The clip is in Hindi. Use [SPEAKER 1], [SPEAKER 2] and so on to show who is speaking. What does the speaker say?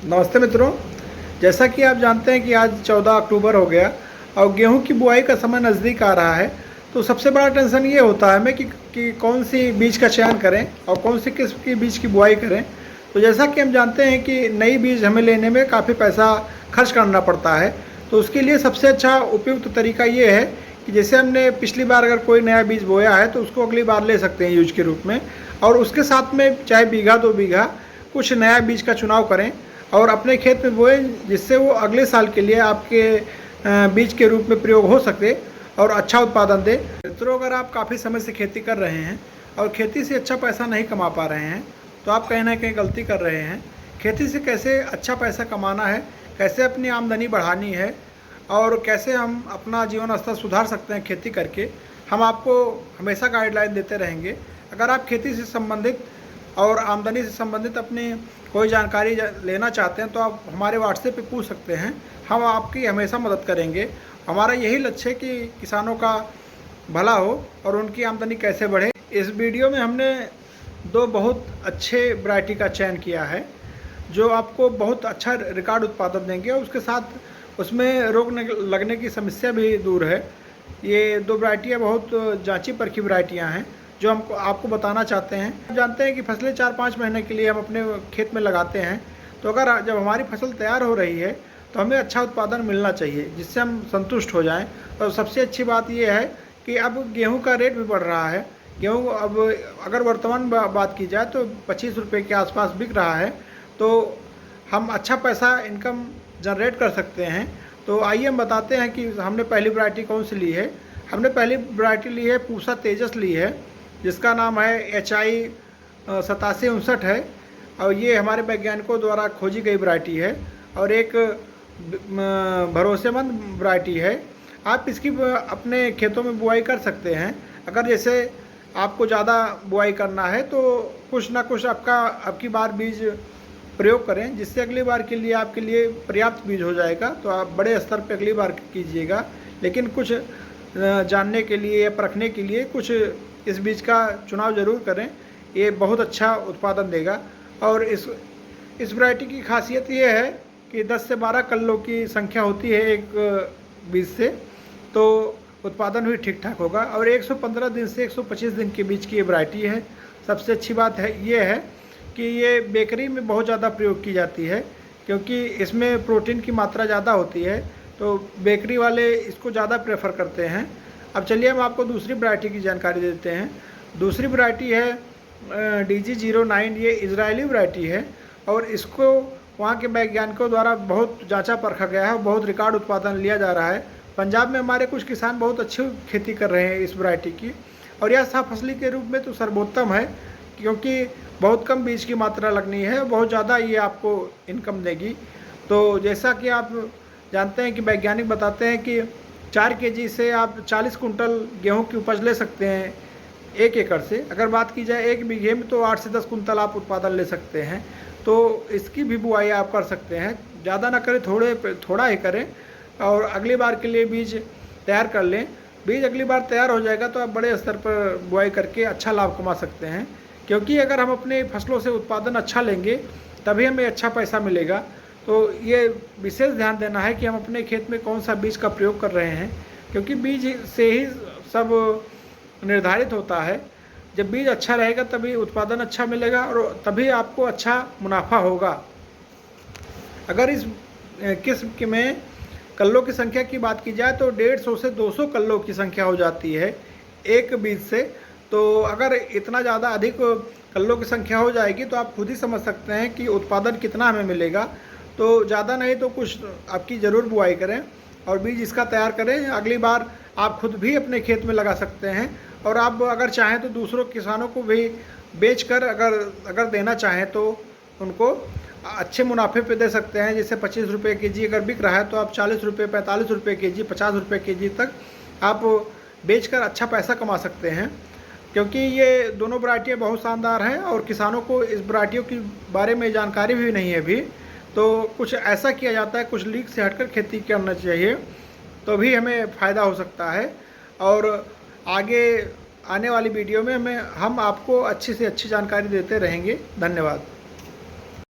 [SPEAKER 1] नमस्ते मित्रों। जैसा कि आप जानते हैं कि आज 14 अक्टूबर हो गया और गेहूं की बुआई का समय नज़दीक आ रहा है। तो सबसे बड़ा टेंशन ये होता है हमें कि कौन सी बीज का चयन करें और कौन सी किस्म की बीज की बुआई करें। तो जैसा कि हम जानते हैं कि नई बीज हमें लेने में काफ़ी पैसा खर्च करना पड़ता है। तो उसके लिए सबसे अच्छा उपयुक्त तरीका ये है कि जैसे हमने पिछली बार अगर कोई नया बीज बोया है तो उसको अगली बार ले सकते हैं यूज के रूप में, और उसके साथ में चाहे बीघा 2 बीघा कुछ नया बीज का चुनाव करें और अपने खेत में बोए, जिससे वो अगले साल के लिए आपके बीज के रूप में प्रयोग हो सके और अच्छा उत्पादन दे। मित्रों, अगर आप काफ़ी समय से खेती कर रहे हैं और खेती से अच्छा पैसा नहीं कमा पा रहे हैं तो आप कहीं ना कहीं गलती कर रहे हैं। खेती से कैसे अच्छा पैसा कमाना है, कैसे अपनी आमदनी बढ़ानी है और कैसे हम अपना जीवन स्तर सुधार सकते हैं खेती करके, हम आपको हमेशा गाइडलाइन देते रहेंगे। अगर आप खेती से संबंधित और आमदनी से संबंधित अपनी कोई जानकारी लेना चाहते हैं तो आप हमारे व्हाट्सएप पे पूछ सकते हैं, हम आपकी हमेशा मदद करेंगे। हमारा यही लक्ष्य है कि किसानों का भला हो और उनकी आमदनी कैसे बढ़े। इस वीडियो में हमने 2 बहुत अच्छे वैरायटी का चयन किया है जो आपको बहुत अच्छा रिकॉर्ड उत्पादन देंगे और उसके साथ उसमें रोग लगने की समस्या भी दूर है। ये 2 वैरायटियाँ बहुत जांची परखी वैरायटियाँ हैं जो हमको आपको बताना चाहते हैं। आप जानते हैं कि फसलें 4-5 महीने के लिए हम अपने खेत में लगाते हैं, तो अगर जब हमारी फसल तैयार हो रही है तो हमें अच्छा उत्पादन मिलना चाहिए जिससे हम संतुष्ट हो जाएं। और सबसे अच्छी बात यह है कि अब गेहूं का रेट भी बढ़ रहा है। गेहूं अब अगर वर्तमान बात की जाए तो 25 रुपये के आसपास बिक रहा है, तो हम अच्छा पैसा इनकम जनरेट कर सकते हैं। तो आइए हम बताते हैं कि हमने पहली वैरायटी कौन सी ली है। हमने पहली वैरायटी ली है पूसा तेजस ली है, जिसका नाम है HI 8759 है और ये हमारे वैज्ञानिकों द्वारा खोजी गई वैरायटी है और एक भरोसेमंद वैरायटी है। आप इसकी अपने खेतों में बुआई कर सकते हैं। अगर जैसे आपको ज़्यादा बुआई करना है तो कुछ ना कुछ आपकी बार बीज प्रयोग करें, जिससे अगली बार के लिए आपके लिए पर्याप्त बीज हो जाएगा। तो आप बड़े स्तर पर अगली बार कीजिएगा, लेकिन कुछ जानने के लिए या परखने के लिए कुछ इस बीज का चुनाव ज़रूर करें। ये बहुत अच्छा उत्पादन देगा। और इस वैरायटी की खासियत ये है कि 10 से 12 कल्लों की संख्या होती है एक बीज से, तो उत्पादन भी ठीक ठाक होगा। और 115 दिन से 125 दिन के बीच की ये वैरायटी है। सबसे अच्छी बात है ये है कि ये बेकरी में बहुत ज़्यादा प्रयोग की जाती है, क्योंकि इसमें प्रोटीन की मात्रा ज़्यादा होती है, तो बेकरी वाले इसको ज़्यादा प्रेफर करते हैं। अब चलिए हम आपको दूसरी वैरायटी की जानकारी देते हैं। दूसरी वैरायटी है DG09। ये इजरायली वैरायटी है और इसको वहाँ के वैज्ञानिकों द्वारा बहुत जांचा परखा गया है और बहुत रिकॉर्ड उत्पादन लिया जा रहा है। पंजाब में हमारे कुछ किसान बहुत अच्छी खेती कर रहे हैं इस वैरायटी की, और यह फसली के रूप में तो सर्वोत्तम है, क्योंकि बहुत कम बीज की मात्रा लगनी है, बहुत ज़्यादा ये आपको इनकम देगी। तो जैसा कि आप जानते हैं कि वैज्ञानिक बताते हैं कि 4 kg से आप 40 कुंटल गेहूं की उपज ले सकते हैं 1 एकड़ से। अगर बात की जाए 1 बीघे में तो 8 से 10 कुंटल आप उत्पादन ले सकते हैं। तो इसकी भी बुआई आप कर सकते हैं, ज़्यादा ना करें, थोड़ा ही करें और अगली बार के लिए बीज तैयार कर लें। बीज अगली बार तैयार हो जाएगा तो आप बड़े स्तर पर बुआई करके अच्छा लाभ कमा सकते हैं, क्योंकि अगर हम अपने फसलों से उत्पादन अच्छा लेंगे तभी हमें अच्छा पैसा मिलेगा। तो ये विशेष ध्यान देना है कि हम अपने खेत में कौन सा बीज का प्रयोग कर रहे हैं, क्योंकि बीज से ही सब निर्धारित होता है। जब बीज अच्छा रहेगा तभी उत्पादन अच्छा मिलेगा और तभी आपको अच्छा मुनाफा होगा। अगर इस किस्म में कल्लों की संख्या की बात की जाए तो 150 से 200 कल्लों की संख्या हो जाती है एक बीज से। तो अगर इतना ज़्यादा अधिक कल्लों की संख्या हो जाएगी तो आप खुद ही समझ सकते हैं कि उत्पादन कितना हमें मिलेगा। तो ज़्यादा नहीं तो कुछ आपकी ज़रूर बुआई करें और बीज इसका तैयार करें। अगली बार आप खुद भी अपने खेत में लगा सकते हैं और आप अगर चाहें तो दूसरों किसानों को भी बेचकर अगर देना चाहें तो उनको अच्छे मुनाफे पे दे सकते हैं। जैसे 25 रुपये kg अगर बिक रहा है तो आप 40 रुपये, 45 रुपये kg, 50 रुपये kg तक आप बेचकर अच्छा पैसा कमा सकते हैं, क्योंकि ये दोनों वैरायटियाँ बहुत शानदार हैं और किसानों को इस वैरायटियों के बारे में जानकारी भी नहीं है अभी। तो कुछ ऐसा किया जाता है, कुछ लीक से हटकर खेती करना चाहिए, तो भी हमें फ़ायदा हो सकता है। और आगे आने वाली वीडियो में हम आपको अच्छी से अच्छी जानकारी देते रहेंगे। धन्यवाद।